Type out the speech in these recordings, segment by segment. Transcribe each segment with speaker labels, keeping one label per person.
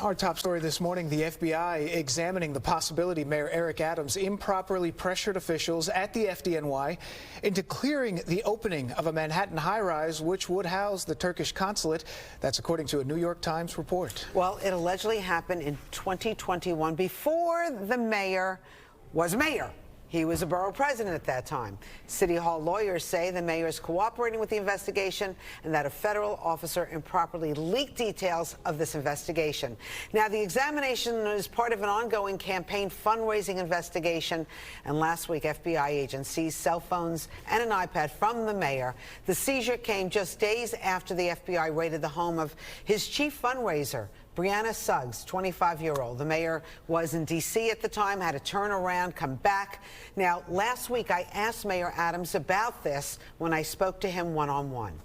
Speaker 1: Our top story this morning, the FBI examining the possibility Mayor Eric Adams improperly pressured officials at the FDNY into clearing the opening of a Manhattan high-rise which would house the Turkish consulate. That's according to a New York Times report.
Speaker 2: Well, it allegedly happened in 2021 before the mayor was mayor. He was a borough president at that time. City Hall lawyers say the mayor is cooperating with the investigation and that a federal officer improperly leaked details of this investigation. Now, the examination is part of an ongoing campaign fundraising investigation. And last week, FBI agents seized cell phones and an iPad from the mayor. The seizure came just days after the FBI raided the home of his chief fundraiser, Brianna Suggs, 25-year-old. The mayor was in D.C. at the time, had to turn around, come back. Now, last week, I asked Mayor Adams about this when I spoke to him one-on-one.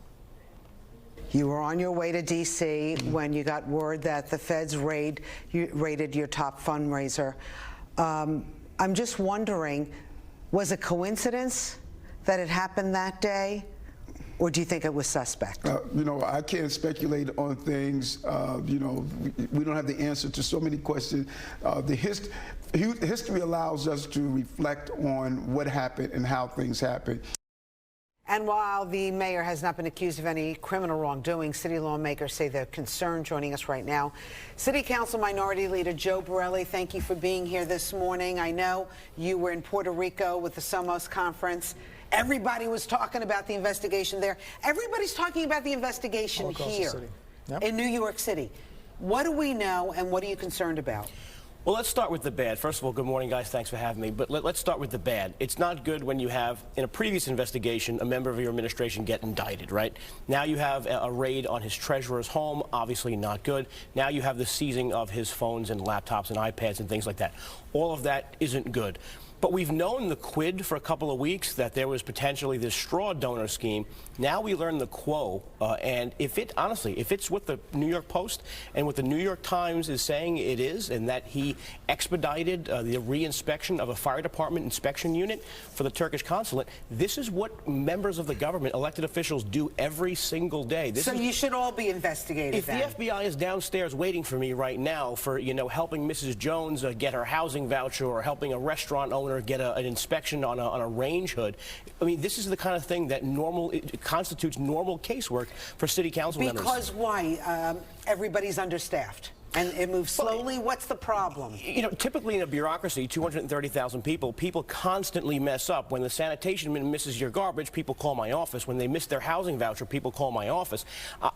Speaker 2: You were on your way to D.C. when you got word that the feds raided your top fundraiser. I'm just wondering, was it coincidence that it happened that day? Or do you think it was suspect?
Speaker 3: You know, I can't speculate on things. You know, we don't have the answer to so many questions. The history allows us to reflect on what happened and how things happened.
Speaker 2: And while the mayor has not been accused of any criminal wrongdoing, city lawmakers say they're concerned. Joining us right now, City Council Minority Leader Joe Borelli, thank you for being here this morning. I know you were in Puerto Rico with the Somos Conference. Everybody was talking about the investigation there. Everybody's talking about the investigation here in New York City. What do we know and what are you concerned about?
Speaker 4: Well, let's start with the bad. First of all, good morning, guys. Thanks for having me. But let's start with the bad. It's not good when you have, in a previous investigation, a member of your administration get indicted, right? Now you have a raid on his treasurer's home, obviously not good. Now you have the seizing of his phones and laptops and iPads and things like that. All of that isn't good. But we've known the quid for a couple of weeks, that there was potentially this straw donor scheme. Now we learn the quo, and honestly, if it's what the New York Post and what the New York Times is saying it is, and that he expedited the re-inspection of a fire department inspection unit for the Turkish consulate, this is what members of the government, elected officials, do every single day.
Speaker 2: So you should all be investigated.
Speaker 4: If the FBI is downstairs waiting for me right now for, you know, helping Mrs. Jones get her housing voucher or helping a restaurant owner get an inspection on a range hood. I mean, this is the kind of thing that constitutes normal casework for city council members.
Speaker 2: Because why? Everybody's understaffed. And it moves slowly. What's the problem?
Speaker 4: You know, typically in a bureaucracy, 230,000 people constantly mess up. When the sanitation man misses your garbage, people call my office. When they miss their housing voucher, people call my office.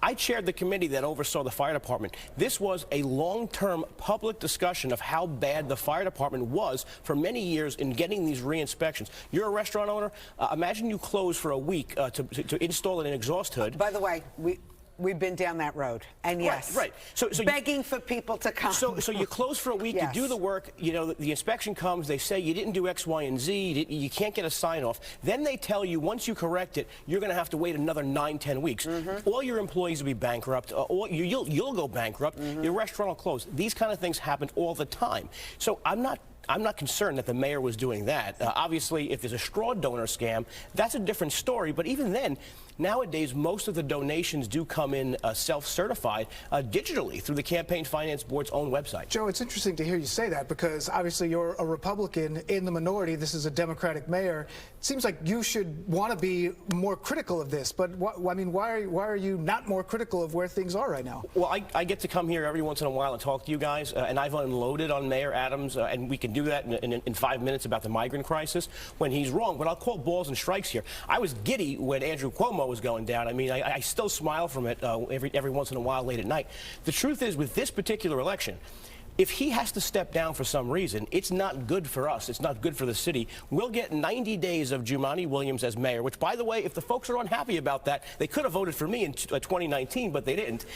Speaker 4: I chaired the committee that oversaw the fire department. This was a long-term public discussion of how bad the fire department was for many years in getting these re-inspections. You're a restaurant owner. Imagine you close for a week to install an exhaust hood.
Speaker 2: By the way, We've been down that road, and yes,
Speaker 4: right. So
Speaker 2: begging for people to come.
Speaker 4: So you close for a week, yes. You do the work. You know, the inspection comes. They say you didn't do X, Y, and Z. You can't get a sign-off. Then they tell you once you correct it, you're going to have to wait another 9-10 weeks. All your employees will be bankrupt. You'll go bankrupt. Your restaurant will close. These kind of things happen all the time. So I'm not concerned that the mayor was doing that. Obviously, if there's a straw donor scam, that's a different story. But even then, nowadays, most of the donations do come in self-certified digitally through the Campaign Finance Board's own website.
Speaker 1: Joe, it's interesting to hear you say that because obviously you're a Republican in the minority. This is a Democratic mayor. It seems like you should want to be more critical of this. But I mean, why are you not more critical of where things are right now?
Speaker 4: Well, I get to come here every once in a while and talk to you guys, and I've unloaded on Mayor Adams, and we can do that in 5 minutes about the migrant crisis when he's wrong. But I'll call balls and strikes here. I was giddy when Andrew Cuomo was going down. I mean, I still smile from it every once in a while late at night. The truth is, with this particular election, if he has to step down for some reason, it's not good for us. It's not good for the city. We'll get 90 days of Jumaane Williams as mayor, which, by the way, if the folks are unhappy about that, they could have voted for me in 2019, but they didn't.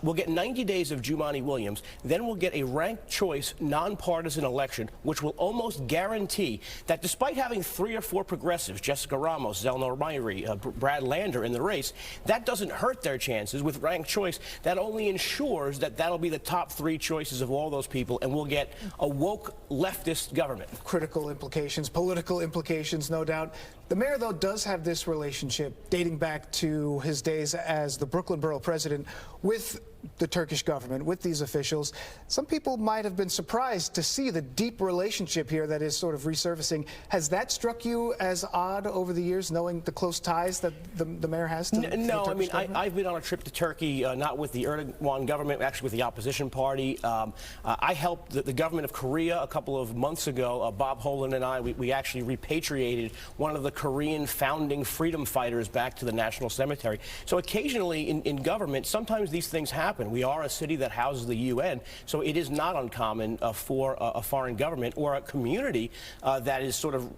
Speaker 4: We'll get 90 days of Jumaane Williams. Then we'll get a ranked choice, nonpartisan election, which will almost guarantee that despite having 3 or 4 progressives, Jessica Ramos, Zelnor Myrie, Brad Lander in the race, that doesn't hurt their chances. With ranked choice, that only ensures that that'll be the top 3 choices of all those people, and we'll get a woke leftist government.
Speaker 1: Critical implications, political implications, no doubt. The mayor, though, does have this relationship dating back to his days as the Brooklyn Borough president with the Turkish government, with these officials. Some people might have been surprised to see the deep relationship here that is sort of resurfacing. Has that struck you as odd over the years, knowing the close ties that the mayor has to
Speaker 4: No,
Speaker 1: the
Speaker 4: I mean,
Speaker 1: Turkish government?
Speaker 4: I've been on a trip to Turkey, not with the Erdogan government, actually with the opposition party. I helped the government of Korea a couple of months ago. Bob Holan and I, we actually repatriated one of the Korean founding freedom fighters back to the National Cemetery. So occasionally in government, sometimes these things happen. We are a city that houses the UN, so it is not uncommon for a foreign government or a community that is sort of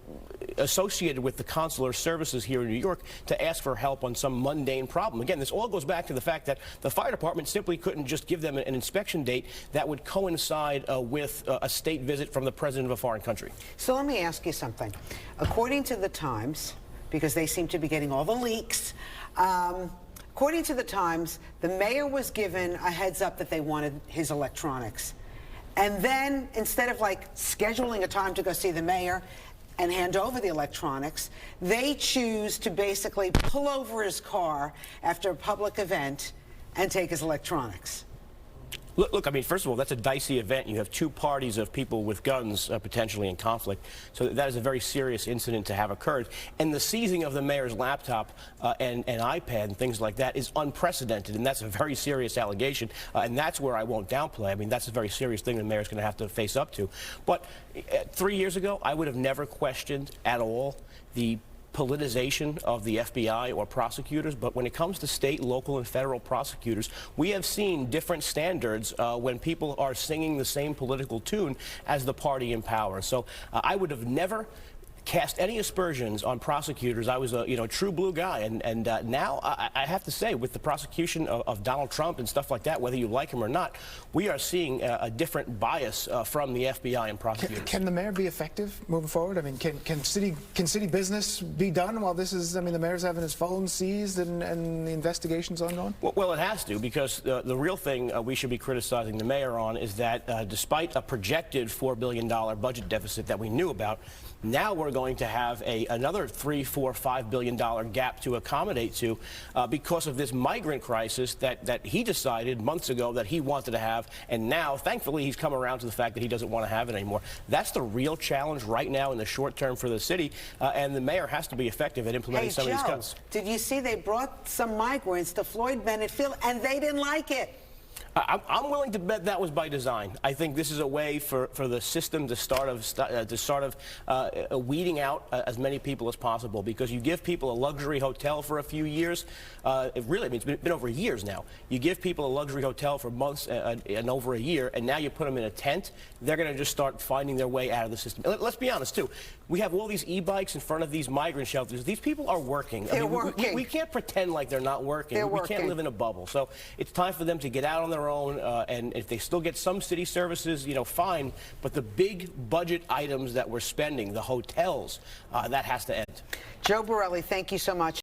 Speaker 4: associated with the consular services here in New York to ask for help on some mundane problem. Again, this all goes back to the fact that the fire department simply couldn't just give them an inspection date that would coincide with a state visit from the president of a foreign country.
Speaker 2: So let me ask you something. According to the Times, because they seem to be getting all the leaks, according to the Times, the mayor was given a heads up that they wanted his electronics. And then, instead of like scheduling a time to go see the mayor and hand over the electronics, they choose to basically pull over his car after a public event and take his electronics.
Speaker 4: Look, I mean, first of all, that's a dicey event. You have two parties of people with guns potentially in conflict. So that is a very serious incident to have occurred. And the seizing of the mayor's laptop and iPad and things like that is unprecedented. And that's a very serious allegation. And that's where I won't downplay. I mean, that's a very serious thing the mayor's going to have to face up to. But 3 years ago, I would have never questioned at all the politicization of the FBI or prosecutors, but when it comes to state, local, and federal prosecutors, we have seen different standards when people are singing the same political tune as the party in power. So I would have never cast any aspersions on prosecutors. I was a true blue guy, and now I have to say, with the prosecution of Donald Trump and stuff like that, whether you like him or not, we are seeing a different bias from the FBI and prosecutors.
Speaker 1: Can the mayor be effective moving forward? I mean, can city business be done while this is? I mean, the mayor's having his phone seized and the investigation's ongoing.
Speaker 4: Well, it has to, because the real thing we should be criticizing the mayor on is that despite a projected $4 billion budget deficit that we knew about, now we're going to have another $3, $4, $5 billion gap to accommodate to because of this migrant crisis that he decided months ago that he wanted to have, and now, thankfully, he's come around to the fact that he doesn't want to have it anymore. That's the real challenge right now in the short term for the city, and the mayor has to be effective at implementing some of these cuts.
Speaker 2: Did you see they brought some migrants to Floyd Bennett Field, and they didn't like it?
Speaker 4: I'm willing to bet that was by design. I think this is a way for the system to start weeding out as many people as possible, because you give people a luxury hotel for a few years. It's been over years now. You give people a luxury hotel for months and over a year, and now you put them in a tent. They're going to just start finding their way out of the system. And let's be honest, too. We have all these e-bikes in front of these migrant shelters. These people are working.
Speaker 2: They're working.
Speaker 4: We can't pretend like they're not working. We can't live in a bubble. So it's time for them to get out on their own, and if they still get some city services, fine. But the big budget items that we're spending, the hotels, that has to end.
Speaker 2: Joe Borelli, thank you so much.